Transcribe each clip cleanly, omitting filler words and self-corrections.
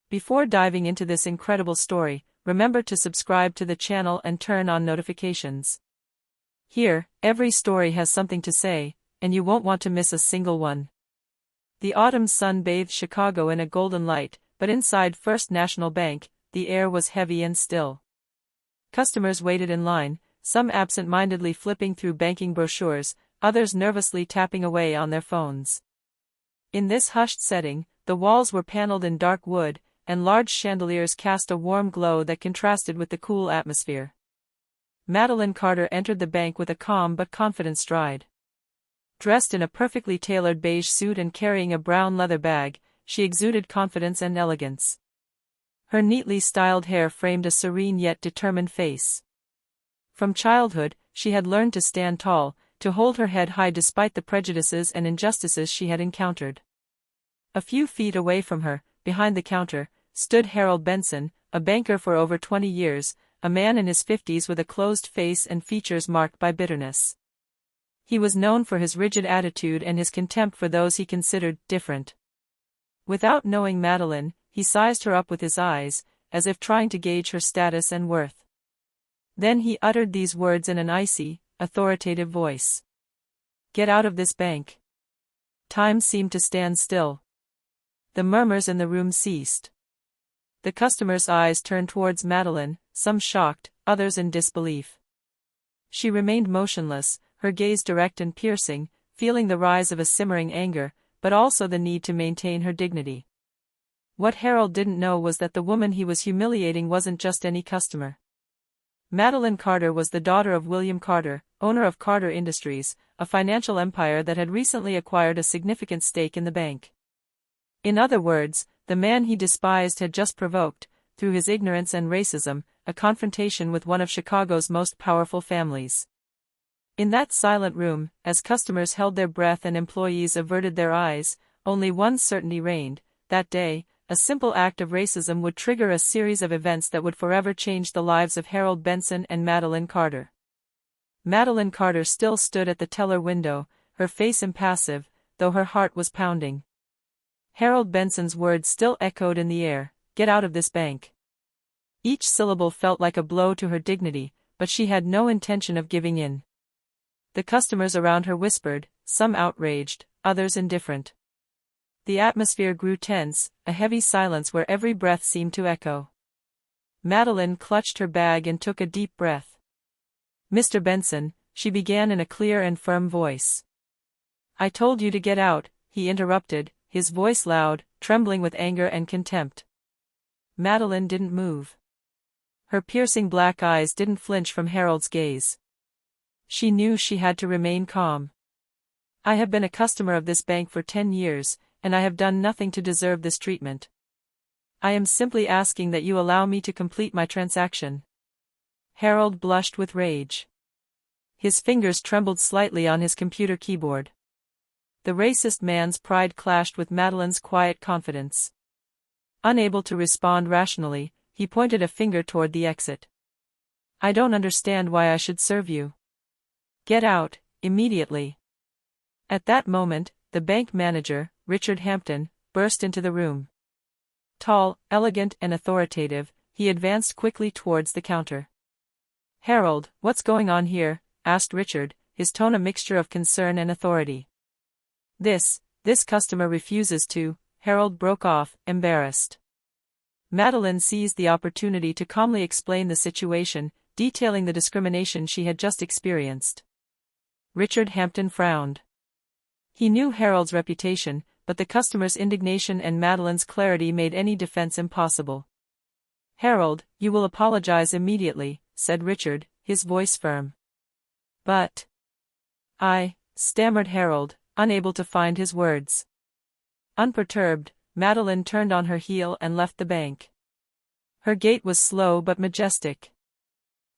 Before diving into this incredible story, remember to subscribe to the channel and turn on notifications. Here, every story has something to say, and you won't want to miss a single one. The autumn sun bathed Chicago in a golden light, but inside First National Bank, the air was heavy and still. Customers waited in line, some absent-mindedly flipping through banking brochures, others nervously tapping away on their phones. In this hushed setting, the walls were paneled in dark wood, and large chandeliers cast a warm glow that contrasted with the cool atmosphere. Madeline Carter entered the bank with a calm but confident stride. Dressed in a perfectly tailored beige suit and carrying a brown leather bag, she exuded confidence and elegance. Her neatly styled hair framed a serene yet determined face. From childhood, she had learned to stand tall, to hold her head high despite the prejudices and injustices she had encountered. A few feet away from her, behind the counter, stood Harold Benson, a banker for over 20 years, a man in his 50s with a closed face and features marked by bitterness. He was known for his rigid attitude and his contempt for those he considered different. Without knowing Madeline, he sized her up with his eyes, as if trying to gauge her status and worth. Then he uttered these words in an icy, authoritative voice. "Get out of this bank." Time seemed to stand still. The murmurs in the room ceased. The customers' eyes turned towards Madeline, some shocked, others in disbelief. She remained motionless, her gaze direct and piercing, feeling the rise of a simmering anger, but also the need to maintain her dignity. What Harold didn't know was that the woman he was humiliating wasn't just any customer. Madeline Carter was the daughter of William Carter, owner of Carter Industries, a financial empire that had recently acquired a significant stake in the bank. In other words, the man he despised had just provoked, through his ignorance and racism, a confrontation with one of Chicago's most powerful families. In that silent room, as customers held their breath and employees averted their eyes, only one certainty reigned: that day, a simple act of racism would trigger a series of events that would forever change the lives of Harold Benson and Madeline Carter. Madeline Carter still stood at the teller window, her face impassive, though her heart was pounding. Harold Benson's words still echoed in the air: "Get out of this bank." Each syllable felt like a blow to her dignity, but she had no intention of giving in. The customers around her whispered, some outraged, others indifferent. The atmosphere grew tense, a heavy silence where every breath seemed to echo. Madeline clutched her bag and took a deep breath. "Mr. Benson," she began in a clear and firm voice. "I told you to get out," he interrupted, his voice loud, trembling with anger and contempt. Madeline didn't move. Her piercing black eyes didn't flinch from Harold's gaze. She knew she had to remain calm. "I have been a customer of this bank for 10 years, and I have done nothing to deserve this treatment. I am simply asking that you allow me to complete my transaction." Harold blushed with rage. His fingers trembled slightly on his computer keyboard. The racist man's pride clashed with Madeline's quiet confidence. Unable to respond rationally, he pointed a finger toward the exit. "I don't understand why I should serve you. Get out, immediately." At that moment, the bank manager, Richard Hampton, burst into the room. Tall, elegant and authoritative, he advanced quickly towards the counter. "Harold, what's going on here?" asked Richard, his tone a mixture of concern and authority. This customer refuses to," Harold broke off, embarrassed. Madeline seized the opportunity to calmly explain the situation, detailing the discrimination she had just experienced. Richard Hampton frowned. He knew Harold's reputation, but the customer's indignation and Madeline's clarity made any defense impossible. "Harold, you will apologize immediately," said Richard, his voice firm. "But I," stammered Harold, unable to find his words. Unperturbed, Madeline turned on her heel and left the bank. Her gait was slow but majestic.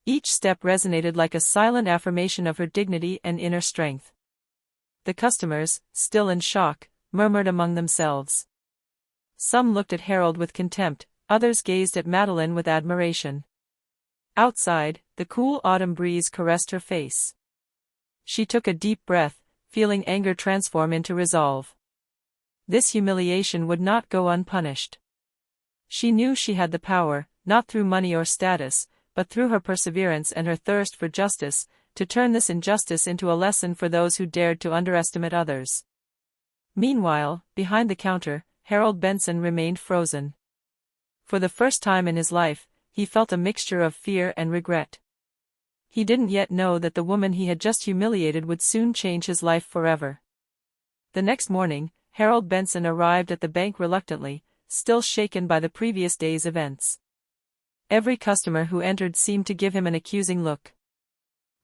Each step resonated like a silent affirmation of her dignity and inner strength. The customers, still in shock, murmured among themselves. Some looked at Harold with contempt, others gazed at Madeline with admiration. Outside, the cool autumn breeze caressed her face. She took a deep breath, feeling anger transform into resolve. This humiliation would not go unpunished. She knew she had the power, not through money or status, but through her perseverance and her thirst for justice, to turn this injustice into a lesson for those who dared to underestimate others. Meanwhile, behind the counter, Harold Benson remained frozen. For the first time in his life, he felt a mixture of fear and regret. He didn't yet know that the woman he had just humiliated would soon change his life forever. The next morning, Harold Benson arrived at the bank reluctantly, still shaken by the previous day's events. Every customer who entered seemed to give him an accusing look.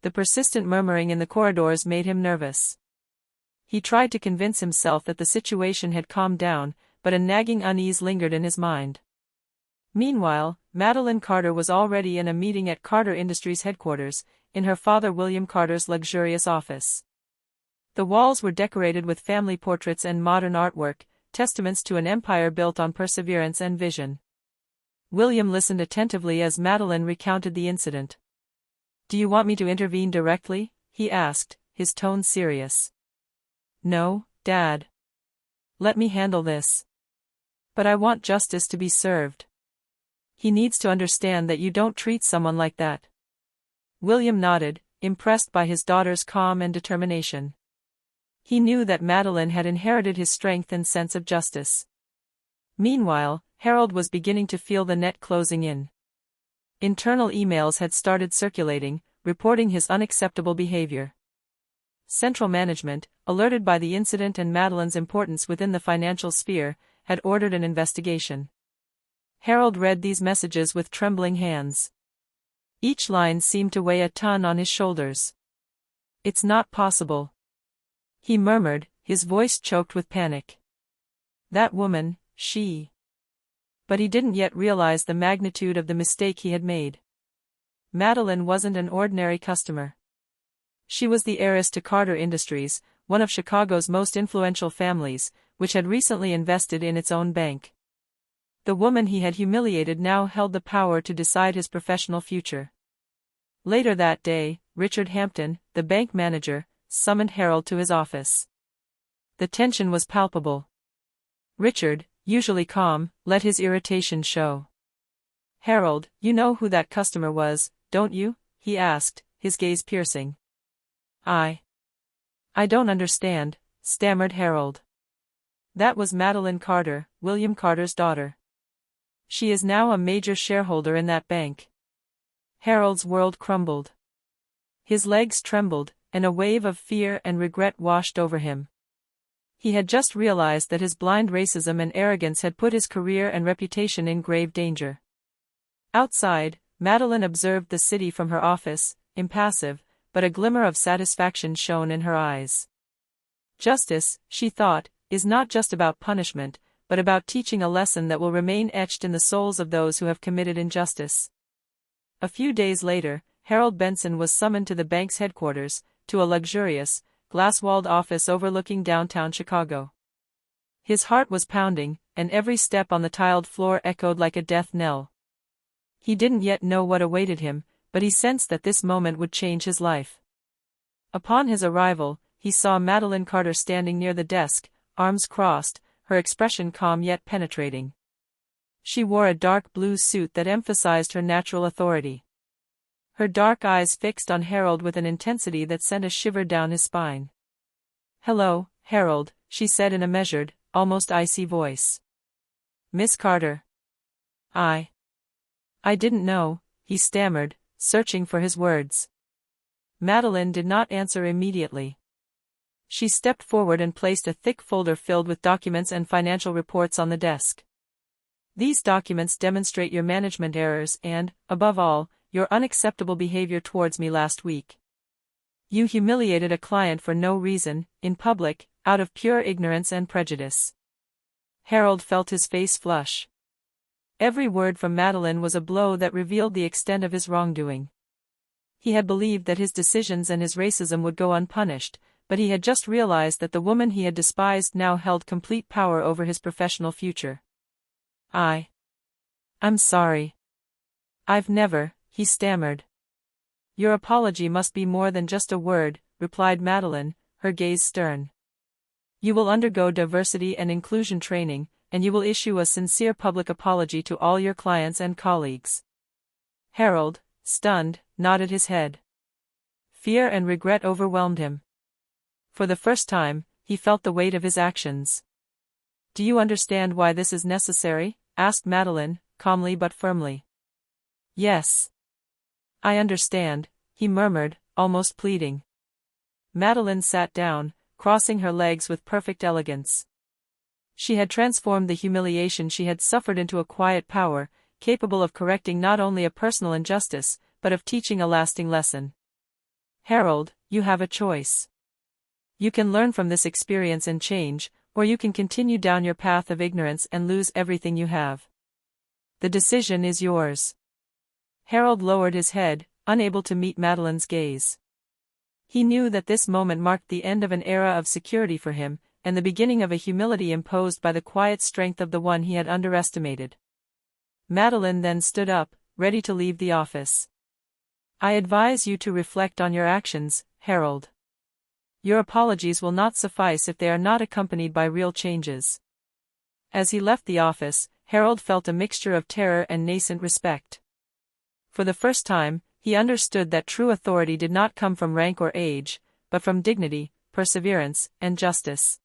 The persistent murmuring in the corridors made him nervous. He tried to convince himself that the situation had calmed down, but a nagging unease lingered in his mind. Meanwhile, Madeline Carter was already in a meeting at Carter Industries headquarters, in her father William Carter's luxurious office. The walls were decorated with family portraits and modern artwork, testaments to an empire built on perseverance and vision. William listened attentively as Madeline recounted the incident. "Do you want me to intervene directly?" he asked, his tone serious. "No, Dad. Let me handle this. But I want justice to be served. He needs to understand that you don't treat someone like that." William nodded, impressed by his daughter's calm and determination. He knew that Madeline had inherited his strength and sense of justice. Meanwhile, Harold was beginning to feel the net closing in. Internal emails had started circulating, reporting his unacceptable behavior. Central management, alerted by the incident and Madeline's importance within the financial sphere, had ordered an investigation. Harold read these messages with trembling hands. Each line seemed to weigh a ton on his shoulders. "It's not possible," he murmured, his voice choked with panic. "That woman, she..." But he didn't yet realize the magnitude of the mistake he had made. Madeline wasn't an ordinary customer. She was the heiress to Carter Industries, one of Chicago's most influential families, which had recently invested in its own bank. The woman he had humiliated now held the power to decide his professional future. Later that day, Richard Hampton, the bank manager, summoned Harold to his office. The tension was palpable. Richard, usually calm, let his irritation show. "Harold, you know who that customer was, don't you?" he asked, his gaze piercing. I don't understand," stammered Harold. "That was Madeline Carter, William Carter's daughter. She is now a major shareholder in that bank." Harold's world crumbled. His legs trembled, and a wave of fear and regret washed over him. He had just realized that his blind racism and arrogance had put his career and reputation in grave danger. Outside, Madeline observed the city from her office, impassive, but a glimmer of satisfaction shone in her eyes. Justice, she thought, is not just about punishment, but about teaching a lesson that will remain etched in the souls of those who have committed injustice. A few days later, Harold Benson was summoned to the bank's headquarters, to a luxurious, glass-walled office overlooking downtown Chicago. His heart was pounding, and every step on the tiled floor echoed like a death knell. He didn't yet know what awaited him, but he sensed that this moment would change his life. Upon his arrival, he saw Madeline Carter standing near the desk, arms crossed, her expression calm yet penetrating. She wore a dark blue suit that emphasized her natural authority. Her dark eyes fixed on Harold with an intensity that sent a shiver down his spine. "Hello, Harold," she said in a measured, almost icy voice. "Miss Carter." I didn't know," he stammered, searching for his words. Madeline did not answer immediately. She stepped forward and placed a thick folder filled with documents and financial reports on the desk. "These documents demonstrate your management errors and, above all, your unacceptable behavior towards me last week. You humiliated a client for no reason, in public, out of pure ignorance and prejudice." Harold felt his face flush. Every word from Madeline was a blow that revealed the extent of his wrongdoing. He had believed that his decisions and his racism would go unpunished, but he had just realized that the woman he had despised now held complete power over his professional future. I'm sorry. I've never," he stammered. "Your apology must be more than just a word," replied Madeline, her gaze stern. "You will undergo diversity and inclusion training, and you will issue a sincere public apology to all your clients and colleagues. Harold, stunned, nodded his head. Fear and regret overwhelmed him. For the first time, he felt the weight of his actions. "Do you understand why this is necessary?" asked Madeline, calmly but firmly. "Yes. I understand," he murmured, almost pleading. Madeline sat down, crossing her legs with perfect elegance. She had transformed the humiliation she had suffered into a quiet power, capable of correcting not only a personal injustice, but of teaching a lasting lesson. "Harold, you have a choice. You can learn from this experience and change, or you can continue down your path of ignorance and lose everything you have. The decision is yours." Harold lowered his head, unable to meet Madeline's gaze. He knew that this moment marked the end of an era of security for him, and the beginning of a humility imposed by the quiet strength of the one he had underestimated. Madeline then stood up, ready to leave the office. "I advise you to reflect on your actions, Harold. Your apologies will not suffice if they are not accompanied by real changes." As he left the office, Harold felt a mixture of terror and nascent respect. For the first time, he understood that true authority did not come from rank or age, but from dignity, perseverance, and justice.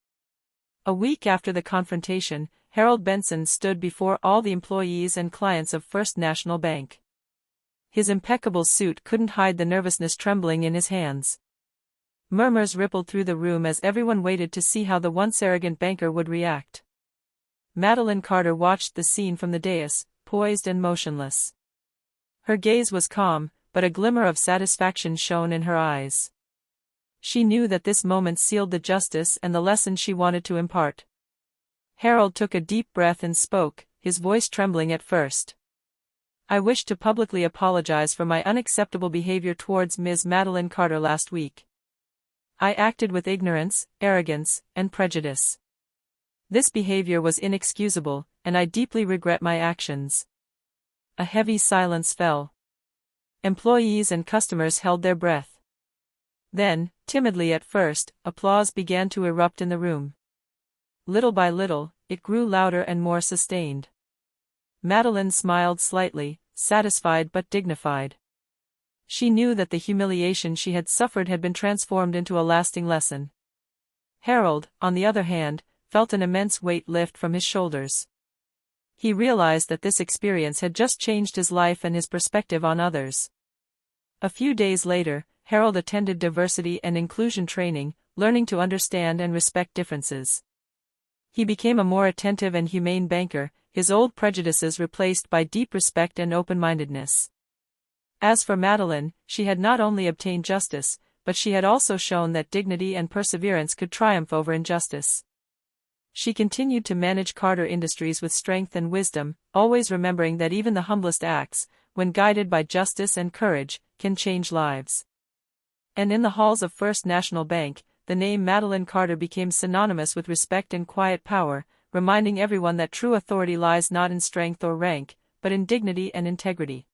A week after the confrontation, Harold Benson stood before all the employees and clients of First National Bank. His impeccable suit couldn't hide the nervousness trembling in his hands. Murmurs rippled through the room as everyone waited to see how the once arrogant banker would react. Madeline Carter watched the scene from the dais, poised and motionless. Her gaze was calm, but a glimmer of satisfaction shone in her eyes. She knew that this moment sealed the justice and the lesson she wanted to impart. Harold took a deep breath and spoke, his voice trembling at first. "I wish to publicly apologize for my unacceptable behavior towards Ms. Madeline Carter last week. I acted with ignorance, arrogance, and prejudice. This behavior was inexcusable, and I deeply regret my actions." A heavy silence fell. Employees and customers held their breath. Then, timidly at first, applause began to erupt in the room. Little by little, it grew louder and more sustained. Madeline smiled slightly, satisfied but dignified. She knew that the humiliation she had suffered had been transformed into a lasting lesson. Harold, on the other hand, felt an immense weight lift from his shoulders. He realized that this experience had just changed his life and his perspective on others. A few days later, Harold attended diversity and inclusion training, learning to understand and respect differences. He became a more attentive and humane banker, his old prejudices replaced by deep respect and open-mindedness. As for Madeline, she had not only obtained justice, but she had also shown that dignity and perseverance could triumph over injustice. She continued to manage Carter Industries with strength and wisdom, always remembering that even the humblest acts, when guided by justice and courage, can change lives. And in the halls of First National Bank, the name Madeline Carter became synonymous with respect and quiet power, reminding everyone that true authority lies not in strength or rank, but in dignity and integrity.